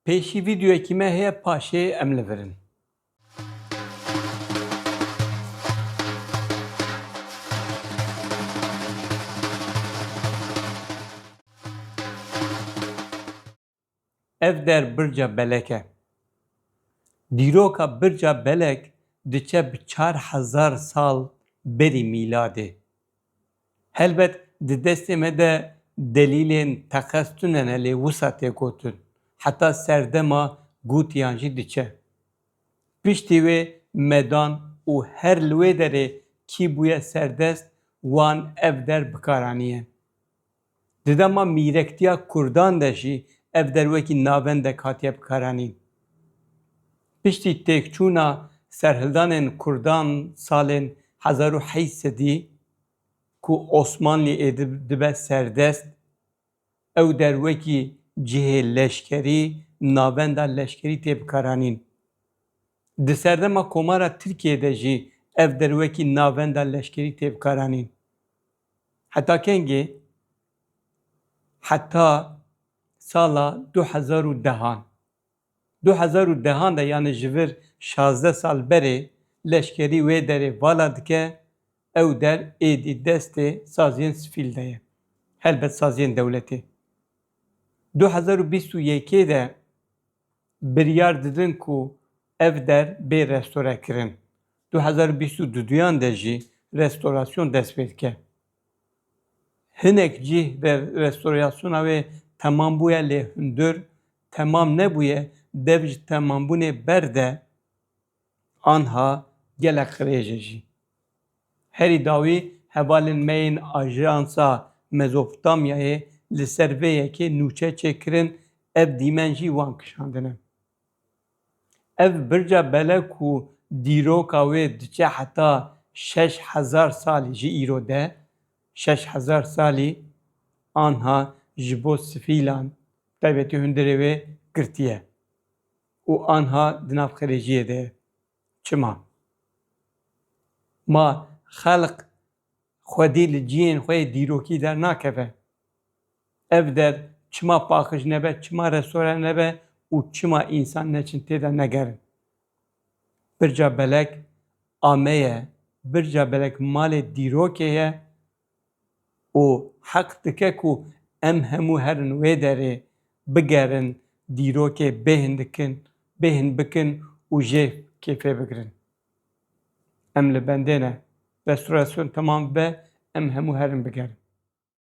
Pêşî vîdyoyekî me heye paşê em li virin. Ev der birca belek e. Dîroka birca belek diçe bi 4000 sal berî mîladê. Helbet di destê me de delîlên teqestûnen lê wisa tê gotin. Heta serdema gotiyan jî diçe. Piştî wê medan û her li wê derê kî bûye serdest wan ev der bikaranîye. Di dema mîrektiya Kurdan de jî ev der wekî navendek hatiye bikaranîn. Piştî têkçûna serhildanên Kurdan salên 1800 ku Osmanlî êdî dibe serdest, ew der wekî cihê leşkerî, navenda leşkerî tê bikaranîn. Di serdema Komara Tirkiyeyê de jî ev der wekî navenda leşkerî tê bikaranîn. Heta kengê? Heta sala 2010'an. 2010'an de yani ji vir 16 sal berê leşkerî wê derê vala dike, ew der êdî destê saziyên sivîl de ye. Helbet saziyên dewletê. 2021'ê de biryar didin ku ev der bê restore kirin. 2022'yan de jî restorasyon dest pê dike. Hinek cih restorasyona wê temam bûye lê hundir temam nebûye dev ji temambûnê ber de anha gelek qirêj e jî. Herî dawî hevalên me yên Ajansa Mezopotamyayê li ser vê yekê nûçe çêkirin, ev dîmen jî wan kişandine. Ev birca belek û dîroka wê diçe heta 6000 salî ji îro de, 6000 salî anha ji bo sivîlan taybetî hundirê wê girtiye û anha di nav xerêjiyê de ye. Çima? Ma xelq xwedî li ciyên xwe dîrokî dernakeve. Ev der çima paxij nebe, çima restore nebe û çima însan neçin tê de negerin. Birca belek ame ye, birca belek malê dîrokê ye û heq dike ku em hemû herin wê derê bigerin dîrokê bêhin bikin û jê kêfê bigirin. Em li bendê ne. Restorasyon temam be, em hemû herin bigerin.